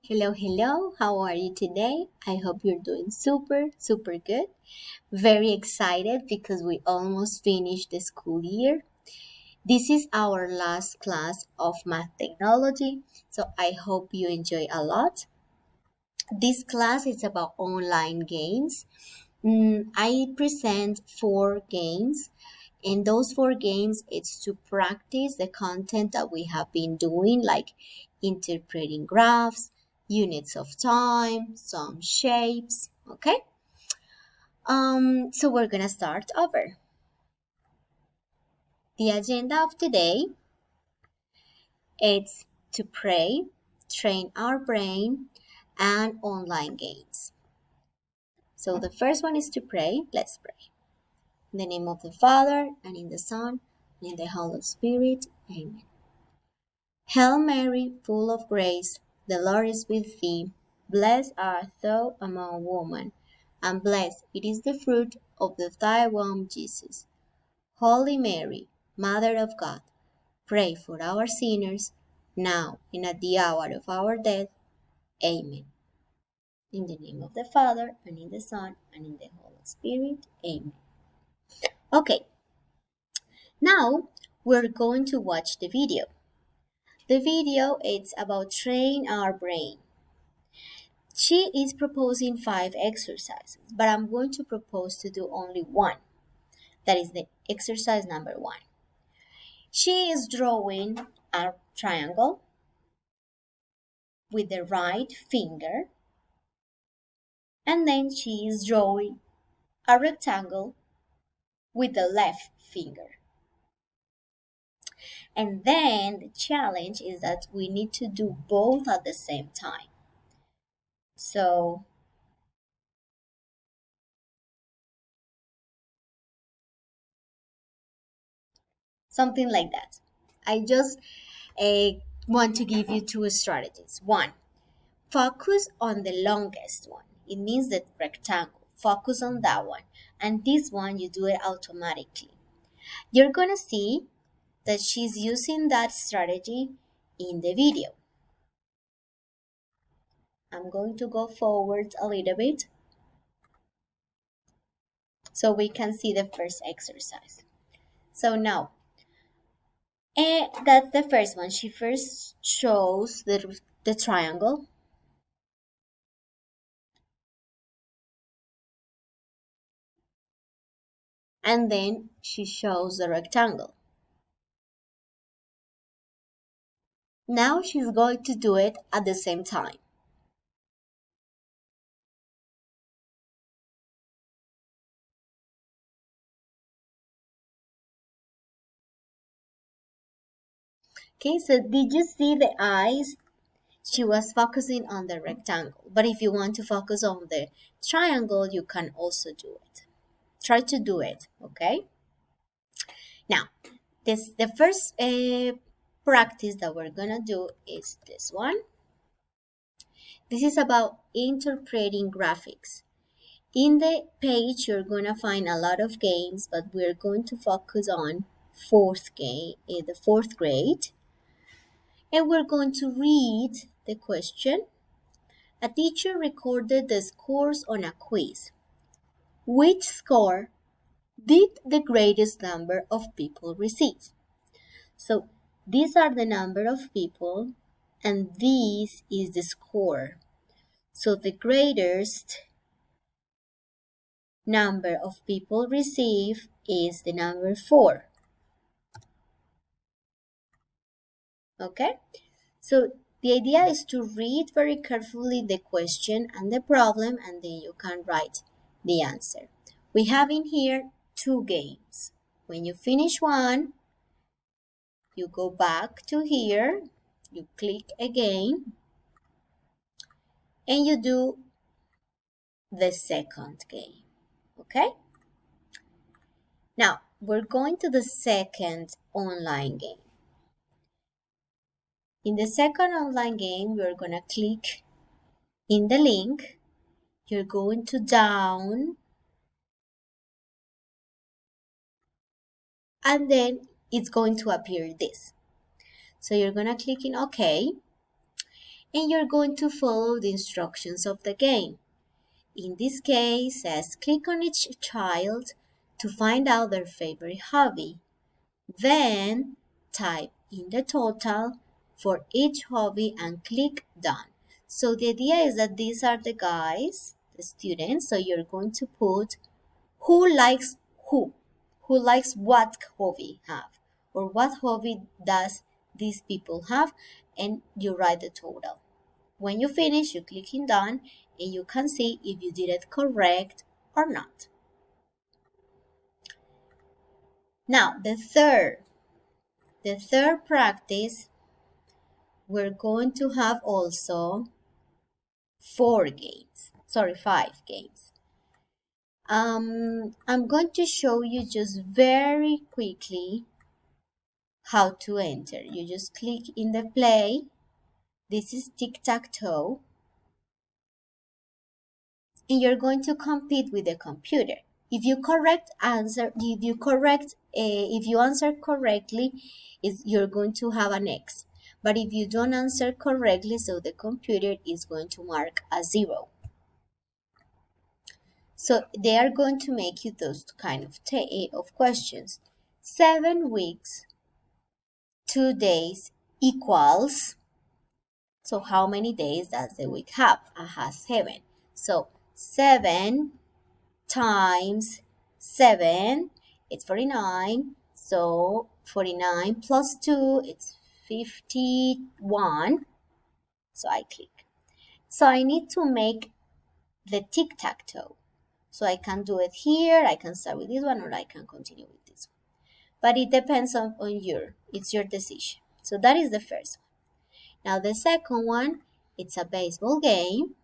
Hello, hello. How are you today? I hope you're doing super, super good. Very excited because we almost finished the school year. This is our last class of math technology, so I hope you enjoy a lot. This class is about online games. I present four games, and those four games it's to practice the content that we have been doing, like interpreting graphs, units of time, some shapes. Okay. So we're gonna start over. The agenda of today is to pray, train our brain, and online games. So the first one is to pray. Let's pray. In the name of the Father, and in the Son, and in the Holy Spirit. Amen. Hail Mary, full of grace, the Lord is with thee. Blessed art thou among women, and blessed it is the fruit of thy womb, Jesus. Holy Mary, Mother of God, pray for our sinners, now and at the hour of our death. Amen. In the name of the Father, and in the Son, and in the Holy Spirit. Amen. Okay, now we're going to watch the video. The video is about train our brain. She is proposing 5 exercises, but I'm going to propose to do only one. That is the exercise number 1. She is drawing a triangle with the right finger, and then she is drawing a rectangle with the left finger. And then the challenge is that we need to do both at the same time. So something like that. I just want to give you 2 strategies. 1, focus on the longest one. It means the rectangle. Focus on that one. And this one, you do it automatically. You're going to see that she's using that strategy in the video. I'm going to go forward a little bit so we can see the first exercise. So now, that's the first one. She first shows the triangle. And then she shows the rectangle. Now she's going to do it at the same time. Okay, so did you see the eyes? She was focusing on the rectangle. But if you want to focus on the triangle, you can also do it. Try to do it, okay? Now, the first practice that we're gonna do is this one. This is about interpreting graphics. In the page, you're gonna find a lot of games, but we're going to focus on the fourth grade. And we're going to read the question. A teacher recorded the scores on a quiz. Which score did the greatest number of people receive? So these are the number of people, and this is the score. So the greatest number of people receive is the number 4. Okay? So the idea is to read very carefully the question and the problem, and then you can write the answer. We have in here 2 games. When you finish one, you go back to here, you click again, and you do the second game. Okay? Now, we're going to the second online game. In the second online game, we're going to click in the link. You're going to down, and then it's going to appear this. So you're going to click in OK. and you're going to follow the instructions of the game. In this case, says click on each child to find out their favorite hobby. Then type in the total for each hobby and click done. So the idea is that these are the guys, the students, so you're going to put who likes who likes what hobby have, or what hobby does these people have, and you write the total. When you finish, you click in done and you can see if you did it correct or not. Now, the third practice, we're going to have also 5 games. I'm going to show you just very quickly how to enter. You just click in the play. This is tic-tac-toe. And you're going to compete with the computer. If you answer correctly, you're going to have an X. But if you don't answer correctly, so the computer is going to mark a 0. So they are going to make you those kind of questions. 7 weeks, 2 days equals. So how many days does the week have? It has 7. So 7 times 7, it's 49. So 49 plus 2, it's 51. So I click. So I need to make the tic-tac-toe. So I can do it here, I can start with this one, or I can continue with this one. But it depends on it's your decision. So that is the first one. Now the second one, it's a baseball game.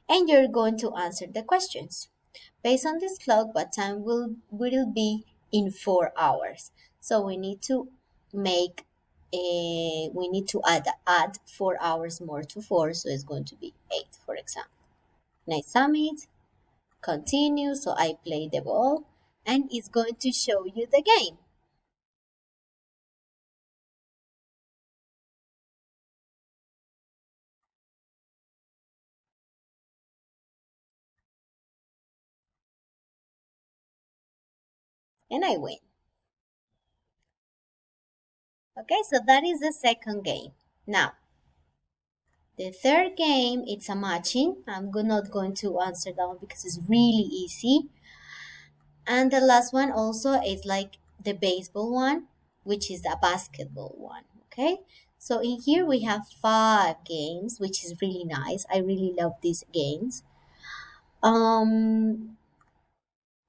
And you're going to answer the questions. Based on this clock, what time will be in 4 hours? So we need to add 4 hours more to 4, so it's going to be 8, for example. And I submit, continue, so I play the ball, and it's going to show you the game. And I win. Okay, so that is the second game. Now, the third game, it's a matching. I'm not going to answer that one because it's really easy. And the last one also is like the baseball one, which is a basketball one, okay? So in here we have 5 games, which is really nice. I really love these games.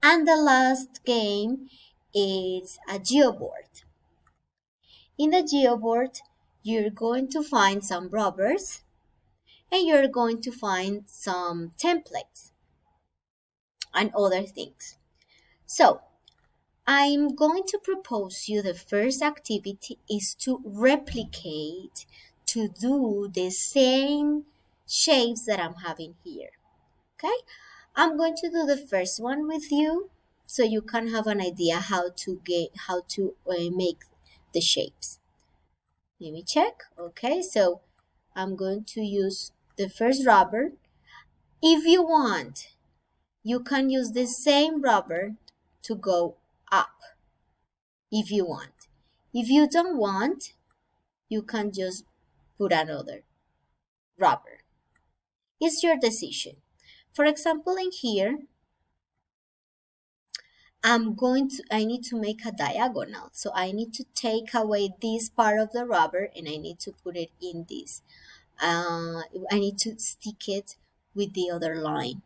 And the last game is a geoboard. In the geoboard, you're going to find some rubbers and you're going to find some templates and other things. So I'm going to propose you the first activity is to replicate, to do the same shapes that I'm having here. Okay, I'm going to do the first one with you so you can have an idea how to make the shapes. Let me check. Okay, so I'm going to use the first rubber. If you want, you can use the same rubber to go up if you want. If you don't want, you can just put another rubber. It's your decision. For example, in here, I need to make a diagonal. So I need to take away this part of the rubber and I need to put it in this. I need to stick it with the other line.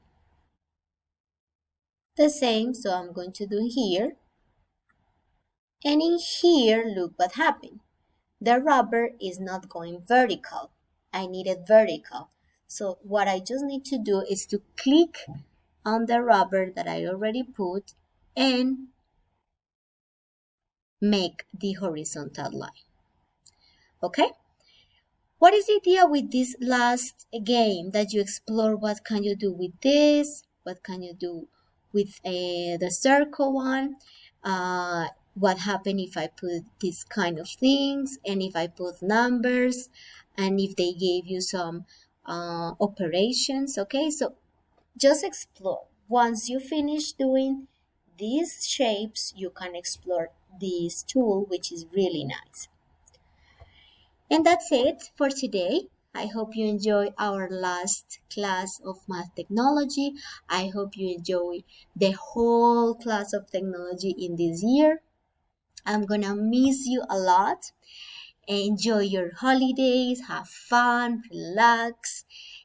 The same, so I'm going to do here. And in here, look what happened. The rubber is not going vertical. I need it vertical. So what I just need to do is to click on the rubber that I already put and make the horizontal line. Okay? What is the idea with this last game? That you explore what can you do with this, what can you do with the circle one, what happen if I put this kind of things, and if I put numbers, and if they gave you some operations. Okay, so just explore. Once you finish doing these shapes, you can explore this tool, which is really nice. And that's it for today. I hope you enjoy our last class of math technology. I hope you enjoy the whole class of technology in this year. I'm gonna miss you a lot. Enjoy your holidays, have fun, relax,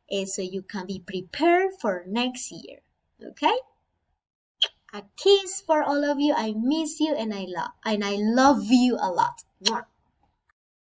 and so you can be prepared for next year. Okay? A kiss for all of you. I miss you and I love you a lot. Mwah.